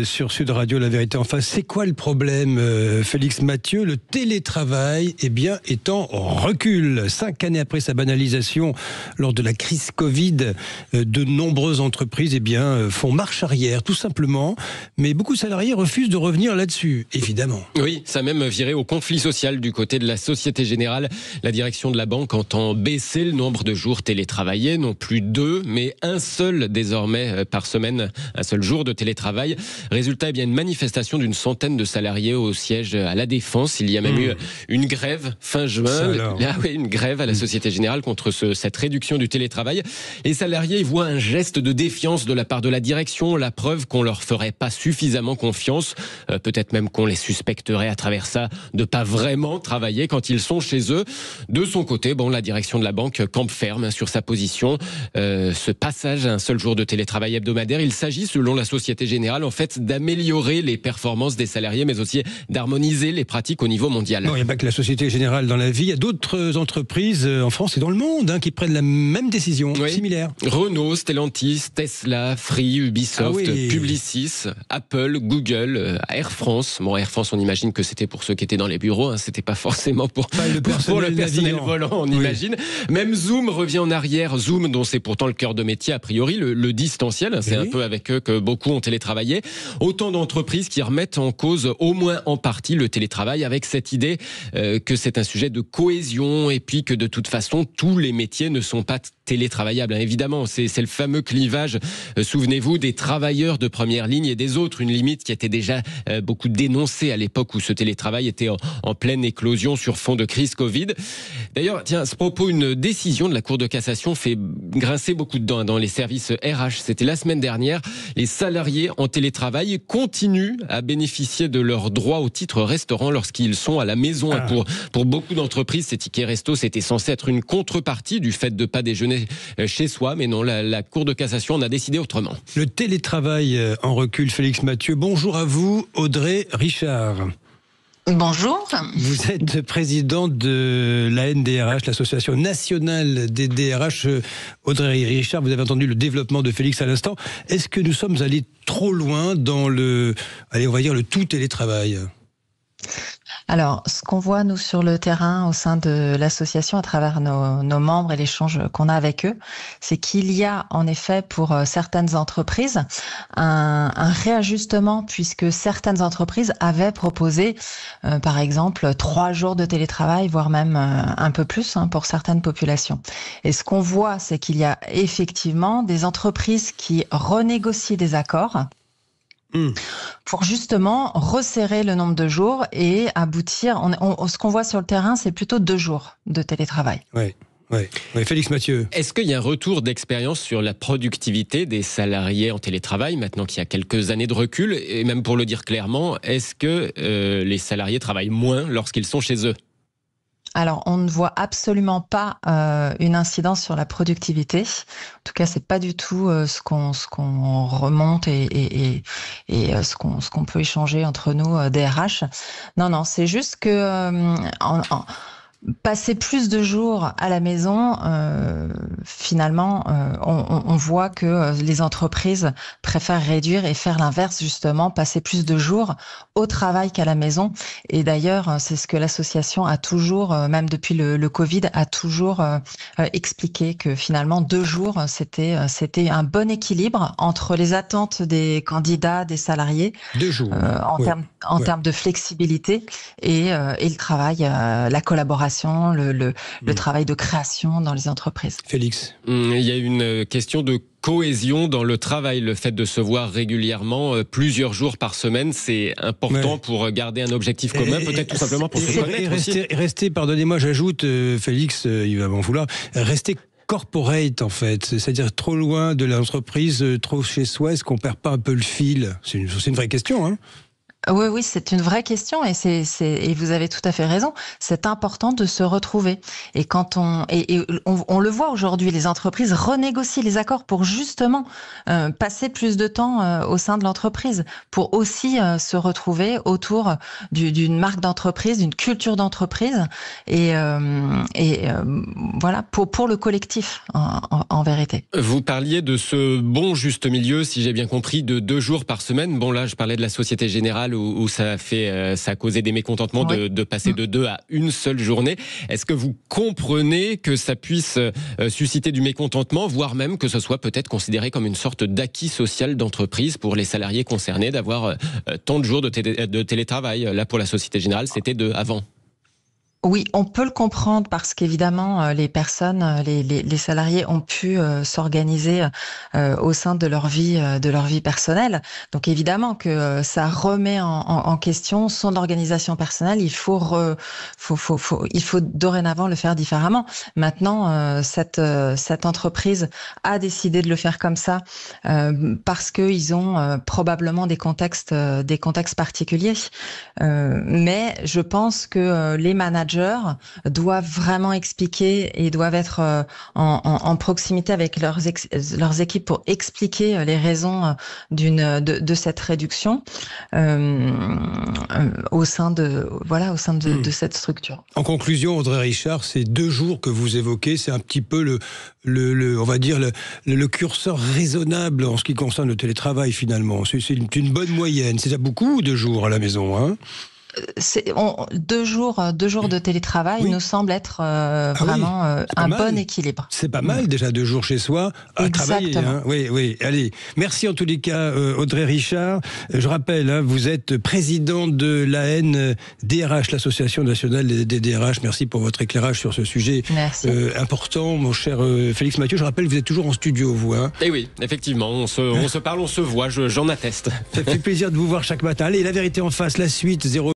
Sur Sud Radio, La Vérité en face. C'est quoi le problème, Félix Mathieu? Le télétravail, est en recul. 5 années après sa banalisation lors de la crise Covid, de nombreuses entreprises, font marche arrière, tout simplement. Mais beaucoup de salariés refusent de revenir là-dessus, évidemment. Oui, ça a même viré au conflit social du côté de la Société Générale. La direction de la banque entend baisser le nombre de jours télétravaillés, non plus 2, mais un seul désormais par semaine, un seul jour de télétravail. Résultat, une manifestation d'une centaine de salariés au siège à la Défense. Il y a même eu une grève fin juin. Une grève à la Société Générale contre cette réduction du télétravail. Les salariés voient un geste de défiance de la part de la direction, la preuve qu'on leur ferait pas suffisamment confiance. Peut-être même qu'on les suspecterait à travers ça de pas vraiment travailler quand ils sont chez eux. De son côté, la direction de la banque campe ferme sur sa position. Ce passage à un seul jour de télétravail hebdomadaire, il s'agit, selon la Société Générale, en fait, d'améliorer les performances des salariés, mais aussi d'harmoniser les pratiques au niveau mondial. Non, il n'y a pas que la Société Générale dans la vie, il y a d'autres entreprises en France et dans le monde qui prennent la même décision, similaire. Renault, Stellantis, Tesla, Free, Ubisoft, Publicis, Apple, Google, Air France. Air France, on imagine que c'était pour ceux qui étaient dans les bureaux, c'était pas forcément pour le personnel volant, on imagine. Même Zoom revient en arrière. Zoom, dont c'est pourtant le cœur de métier, a priori, le distanciel, c'est un peu avec eux que beaucoup ont télétravaillé. Autant d'entreprises qui remettent en cause, au moins en partie, le télétravail, avec cette idée que c'est un sujet de cohésion et puis que de toute façon, tous les métiers ne sont pas télétravaillables. Évidemment, c'est le fameux clivage, souvenez-vous, des travailleurs de première ligne et des autres, une limite qui était déjà beaucoup dénoncée à l'époque où ce télétravail était en pleine éclosion sur fond de crise Covid. D'ailleurs, à ce propos, une décision de la Cour de cassation fait grincer beaucoup de dents dans les services RH. C'était la semaine dernière. Les salariés en télétravail continuent à bénéficier de leurs droits au titre restaurant lorsqu'ils sont à la maison. Pour beaucoup d'entreprises, ces tickets resto, c'était censé être une contrepartie du fait de ne pas déjeuner chez soi. Mais non, la Cour de cassation en a décidé autrement. Le télétravail en recul, Félix Mathieu. Bonjour à vous, Audrey Richard. Bonjour. Vous êtes présidente de la NDRH, l'Association nationale des DRH. Audrey Richard, vous avez entendu le développement de Félix à l'instant. Est-ce que nous sommes allés trop loin dans le tout télétravail ? Alors, ce qu'on voit, nous, sur le terrain, au sein de l'association, à travers nos membres et l'échange qu'on a avec eux, c'est qu'il y a, en effet, pour certaines entreprises, un réajustement, puisque certaines entreprises avaient proposé, par exemple, 3 jours de télétravail, voire même un peu plus, pour certaines populations. Et ce qu'on voit, c'est qu'il y a effectivement des entreprises qui renégocient des accords, pour justement resserrer le nombre de jours et aboutir. Ce qu'on voit sur le terrain, c'est plutôt 2 jours de télétravail. Oui, Félix Mathieu. Est-ce qu'il y a un retour d'expérience sur la productivité des salariés en télétravail, maintenant qu'il y a quelques années de recul? Et même pour le dire clairement, est-ce que les salariés travaillent moins lorsqu'ils sont chez eux? Alors, on ne voit absolument pas une incidence sur la productivité. En tout cas, c'est pas du tout ce qu'on remonte et ce qu'on peut échanger entre nous DRH. Non, c'est juste que passer plus de jours à la maison, finalement, on voit que les entreprises préfèrent réduire et faire l'inverse, justement, passer plus de jours au travail qu'à la maison. Et d'ailleurs, c'est ce que l'association a toujours, même depuis le Covid, a toujours expliqué que finalement 2 jours, c'était un bon équilibre entre les attentes des candidats, des salariés, 2 jours, en termes de flexibilité et le travail, la collaboration. Le travail de création dans les entreprises. Félix. Il y a une question de cohésion dans le travail. Le fait de se voir régulièrement plusieurs jours par semaine, c'est important pour garder un objectif commun, peut-être tout simplement pour se connaître. Rester, pardonnez-moi, j'ajoute, Félix, il va m'en vouloir, rester corporate, en fait, c'est-à-dire trop loin de l'entreprise, trop chez soi. Est-ce qu'on perd pas un peu le fil? C'est une vraie question, Oui, c'est une vraie question et vous avez tout à fait raison. C'est important de se retrouver. Et quand on le voit aujourd'hui, les entreprises renégocient les accords pour justement passer plus de temps au sein de l'entreprise, pour aussi se retrouver autour d'une marque d'entreprise, d'une culture d'entreprise et voilà pour le collectif en vérité. Vous parliez de ce bon juste milieu, si j'ai bien compris, de 2 jours par semaine. Bon là, je parlais de la Société Générale où ça a causé des mécontentements de passer de 2 à 1 seule journée. Est-ce que vous comprenez que ça puisse susciter du mécontentement, voire même que ce soit peut-être considéré comme une sorte d'acquis social d'entreprise pour les salariés concernés d'avoir tant de jours de télétravail? Là, pour la Société Générale, c'était 2 avant. Oui, on peut le comprendre parce qu'évidemment, les personnes, les salariés ont pu s'organiser au sein de leur vie personnelle. Donc évidemment que ça remet en question son organisation personnelle. Il faut dorénavant le faire différemment. Maintenant, cette entreprise a décidé de le faire comme ça parce qu'ils ont probablement des contextes particuliers. Mais je pense que les managers doivent vraiment expliquer et doivent être en proximité avec leurs équipes pour expliquer les raisons de cette réduction au sein de cette structure. En conclusion, Audrey Richard, ces 2 jours que vous évoquez, c'est un petit peu on va dire le curseur raisonnable en ce qui concerne le télétravail finalement. C'est une bonne moyenne. C'est déjà beaucoup 2 jours à la maison, hein? 2 jours de télétravail nous semble être vraiment un bon équilibre. C'est pas mal déjà 2 jours chez soi à travailler. Hein. Oui. Allez, merci en tous les cas Audrey Richard. Je rappelle, vous êtes présidente de l'ANDRH, l'Association nationale des DRH. Merci pour votre éclairage sur ce sujet important, mon cher Félix Mathieu. Je rappelle, vous êtes toujours en studio, vous. Hein. Et oui, effectivement, on se parle, on se voit, j'en atteste. Ça fait plaisir de vous voir chaque matin. Allez, La Vérité en face, la suite, 0